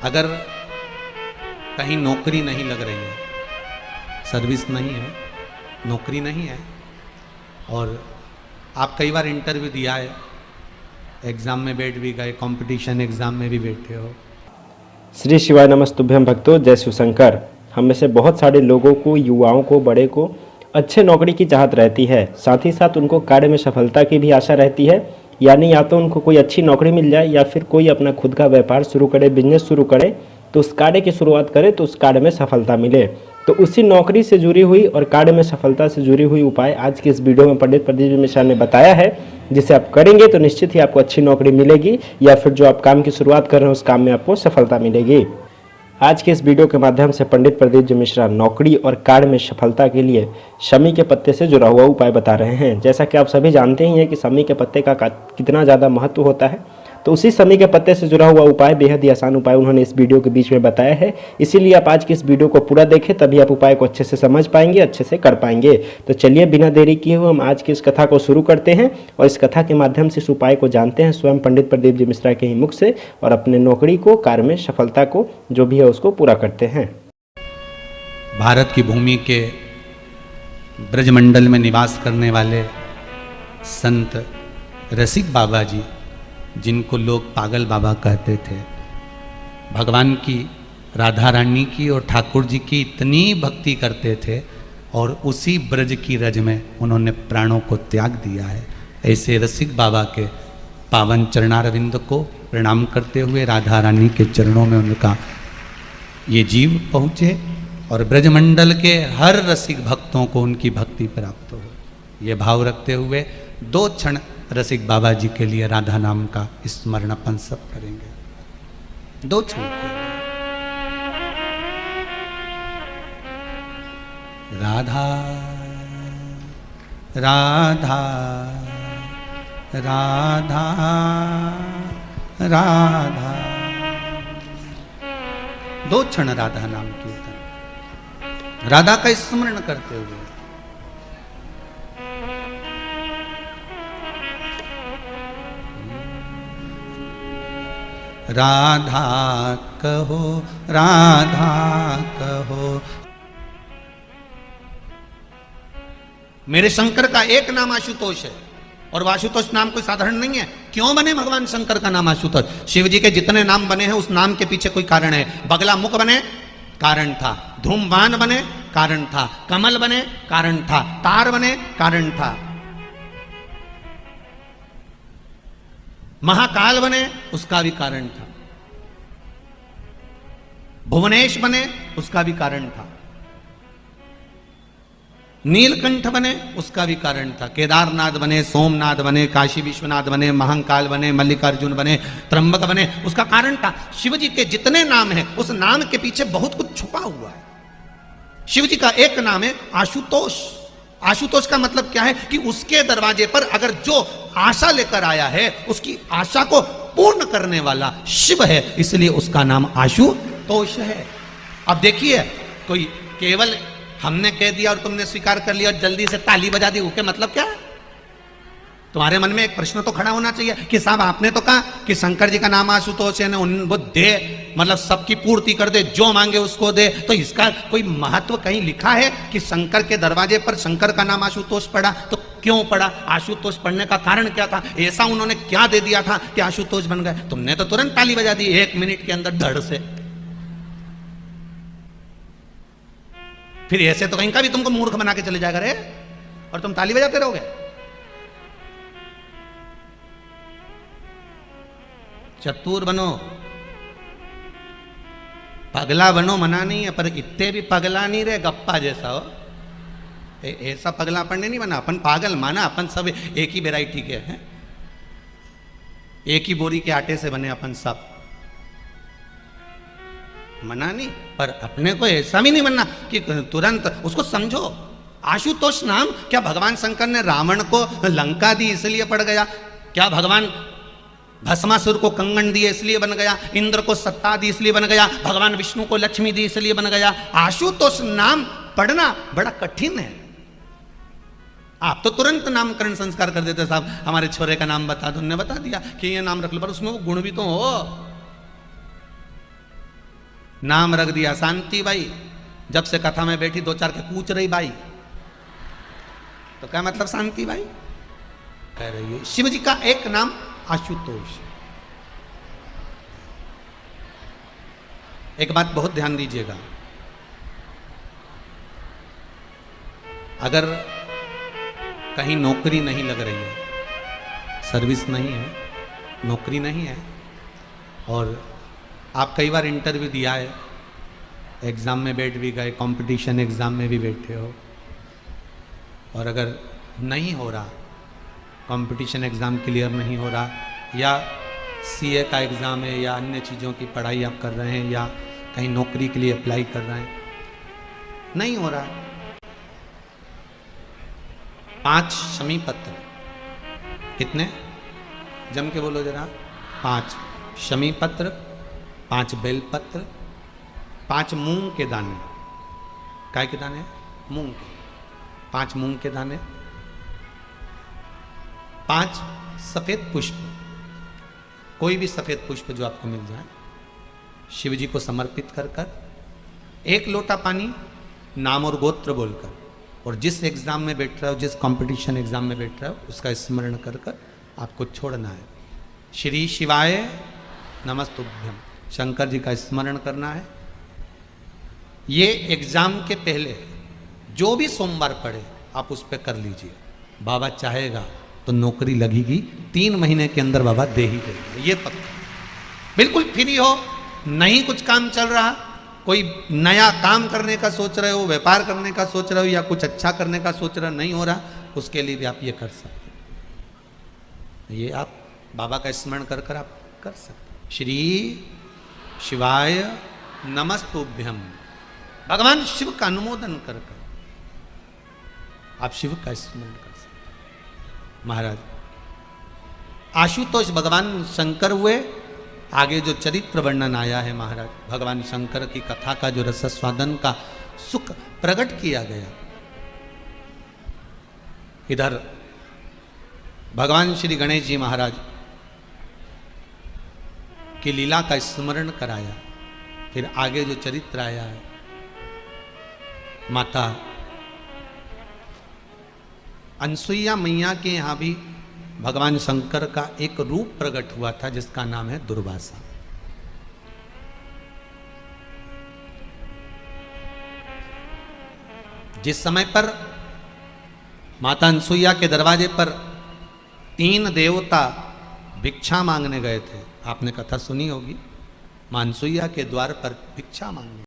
अगर कहीं नौकरी नहीं लग रही है, सर्विस नहीं है, नौकरी नहीं है, और आप कई बार इंटरव्यू दिया है, एग्ज़ाम में बैठ भी गए, कंपटीशन एग्ज़ाम में भी बैठे हो। श्री शिवाय नमस्तुभ्यम भक्तों, जय शिवशंकर। हम में से बहुत सारे लोगों को, युवाओं को, बड़े को अच्छे नौकरी की चाहत रहती है, साथ ही साथ उनको कार्य में सफलता की भी आशा रहती है। यानी या तो उनको कोई अच्छी नौकरी मिल जाए या फिर कोई अपना खुद का व्यापार शुरू करे, बिजनेस शुरू करे, तो उस कार्य की शुरुआत करे तो उस कार्य में सफलता मिले। तो उसी नौकरी से जुड़ी हुई और कार्य में सफलता से जुड़ी हुई उपाय आज की इस वीडियो में पंडित प्रदीप जी मिश्रा ने बताया है, जिसे आप करेंगे तो निश्चित ही आपको अच्छी नौकरी मिलेगी या फिर जो आप काम की शुरुआत कर रहे हैं उस काम में आपको सफलता मिलेगी। आज के इस वीडियो के माध्यम से पंडित प्रदीप जी मिश्रा नौकरी और कार्य में सफलता के लिए शमी के पत्ते से जुड़ा हुआ उपाय बता रहे हैं। जैसा कि आप सभी जानते ही हैं कि शमी के पत्ते का कितना ज़्यादा महत्व होता है, तो उसी शमी के पत्ते से जुड़ा हुआ उपाय, बेहद ही आसान उपाय उन्होंने इस वीडियो के बीच में बताया है। इसीलिए आप आज की इस वीडियो को पूरा देखें, तभी आप उपाय को अच्छे से समझ पाएंगे, अच्छे से कर पाएंगे। तो चलिए बिना देरी किए हुए हम आज की इस कथा को शुरू करते हैं और इस कथा के माध्यम से इस उपाय को जानते हैं स्वयं पंडित प्रदीप जी मिश्रा के ही मुख से, और अपने नौकरी को, कार्य में सफलता को जो भी है उसको पूरा करते हैं। भारत की भूमि के ब्रजमंडल में निवास करने वाले संत रसिक बाबा जी, जिनको लोग पागल बाबा कहते थे, भगवान की, राधा रानी की और ठाकुर जी की इतनी भक्ति करते थे और उसी ब्रज की रज में उन्होंने प्राणों को त्याग दिया है। ऐसे रसिक बाबा के पावन चरणारविंद को प्रणाम करते हुए राधा रानी के चरणों में उनका ये जीव पहुँचे और ब्रजमंडल के हर रसिक भक्तों को उनकी भक्ति प्राप्त हो। ये भाव रखते हुए 2 क्षण रसिक बाबा जी के लिए राधा नाम का स्मरण अपन सब करेंगे। 2 क्षण राधा राधा राधा राधा, 2 क्षण राधा नाम कीर्तन, राधा का स्मरण करते हुए। राधा कहो, राधा कहो। मेरे शंकर का एक नाम आशुतोष है, और आशुतोष नाम कोई साधारण नहीं है। क्यों बने भगवान शंकर का नाम आशुतोष? शिव जी के जितने नाम बने हैं उस नाम के पीछे कोई कारण है। बगला मुख बने, कारण था। धूमवान बने, कारण था। कमल बने, कारण था। तार बने, कारण था। महाकाल बने, उसका भी कारण था। भुवनेश बने, उसका भी कारण था। नीलकंठ बने, उसका भी कारण था। केदारनाथ बने, सोमनाथ बने, काशी विश्वनाथ बने, महाकाल बने, मल्लिकार्जुन बने, त्र्यंबक बने, उसका कारण था। शिव जी के जितने नाम हैं उस नाम के पीछे बहुत कुछ छुपा हुआ है। शिव जी का एक नाम है आशुतोष। आशुतोष का मतलब क्या है कि उसके दरवाजे पर अगर जो आशा लेकर आया है उसकी आशा को पूर्ण करने वाला शिव है, इसलिए उसका नाम आशुतोष है। अब देखिए, कोई केवल हमने कह दिया और तुमने स्वीकार कर लिया और जल्दी से ताली बजा दी, उसके मतलब क्या है? तुम्हारे मन में एक प्रश्न तो खड़ा होना चाहिए कि साहब आपने तो कहा कि शंकर जी का नाम आशुतोष है, वो दे, मतलब सबकी पूर्ति कर दे, जो मांगे उसको दे, तो इसका कोई महत्व कहीं लिखा है कि शंकर के दरवाजे पर शंकर का नाम आशुतोष पड़ा? तो क्यों पड़ा? आशुतोष पढ़ने का कारण क्या था? ऐसा उन्होंने क्या दे दिया था कि आशुतोष बन गए? तुमने तो तुरंत ताली बजा दी 1 मिनट के अंदर धड़ से। फिर ऐसे तो कहीं का भी तुमको मूर्ख बना के चले जाएगा रे, और तुम ताली बजाते रहोगे। चतुर बनो, पगला बनो, मना नहीं है, पर इतने भी पगला नहीं रहे गप्पा जैसा हो। ऐसा पगला अपन ने नहीं बना, अपन पागल माना, अपन सब एक ही वैरायटी के हैं, एक ही बोरी के आटे से बने अपन सब। मना नहीं, पर अपने को ऐसा भी नहीं बनना कि तुरंत उसको समझो। आशुतोष नाम क्या भगवान शंकर ने रावण को लंका दी इसलिए पड़ गया? क्या भगवान भस्मासुर को कंगन दिए इसलिए बन गया? इंद्र को सत्ता दी इसलिए बन गया? भगवान विष्णु को लक्ष्मी दी इसलिए बन गया? आशुतोष नाम पढ़ना बड़ा कठिन है। आप तो तुरंत नामकरण संस्कार कर देते, साहब हमारे छोरे का नाम बता दो, उन्होंने बता दिया कि ये नाम रख लो, पर उसमें वो गुण भी तो हो। नाम रख दिया शांति बाई। जब से कथा में बैठी दो चार के पूछ रही बाई, तो क्या मतलब शांति बाई कह रही है। शिव जी का एक नाम आशुतोष। एक बात बहुत ध्यान दीजिएगा, अगर कहीं नौकरी नहीं लग रही है, सर्विस नहीं है, नौकरी नहीं है, और आप कई बार इंटरव्यू दिया है, एग्ज़ाम में बैठ भी गए, कंपटीशन एग्ज़ाम में भी बैठे हो, और अगर नहीं हो रहा, कंपटीशन एग्ज़ाम क्लियर नहीं हो रहा, या सीए का एग्ज़ाम है, या अन्य चीज़ों की पढ़ाई आप कर रहे हैं, या कहीं नौकरी के लिए अप्लाई कर रहे हैं, नहीं हो रहा, 5 शमी पत्र, कितने जम के बोलो जरा, 5 शमी पत्र, 5 बेल पत्र, 5 मूंग के दाने, काय के दाने, मूंग के, 5 मूंग के दाने, 5 सफेद पुष्प, कोई भी सफेद पुष्प जो आपको मिल जाए, शिव जी को समर्पित कर कर, 1 लोटा पानी, नाम और गोत्र बोलकर, और जिस एग्जाम में बैठ रहे हो, जिस कंपटीशन एग्जाम में बैठ रहे हो, उसका स्मरण कर कर आपको छोड़ना है। श्री शिवाय नमस्तुभ्यम, शंकर जी का स्मरण करना है। ये एग्जाम के पहले जो भी सोमवार पड़े आप उस पर कर लीजिए। बाबा चाहेगा तो नौकरी लगेगी, 3 महीने के अंदर बाबा दे ही देगा, ये पक्का। बिल्कुल फ्री हो, नहीं कुछ काम चल रहा, कोई नया काम करने का सोच रहे हो, व्यापार करने का सोच रहे हो, या कुछ अच्छा करने का सोच रहे हो, नहीं हो रहा, उसके लिए भी आप ये कर सकते हैं। ये आप बाबा का स्मरण कर कर आप कर सकते हैं। श्री शिवाय नमस्तुभ्यम, भगवान शिव का अनुमोदन कर कर आप शिव का स्मरण कर सकते हैं। महाराज आशुतोष भगवान शंकर हुए। आगे जो चरित्र वर्णन आया है महाराज, भगवान शंकर की कथा का जो रसस्वादन का सुख प्रकट किया गया, इधर भगवान श्री गणेश जी महाराज की लीला का स्मरण कराया। फिर आगे जो चरित्र आया है, माता अनसुईया मैया के यहां भी भगवान शंकर का एक रूप प्रकट हुआ था जिसका नाम है दुर्वासा। जिस समय पर माता अनसुईया के दरवाजे पर 3 देवता भिक्षा मांगने गए थे, आपने कथा सुनी होगी, मां अनसुईया के द्वार पर भिक्षा मांगने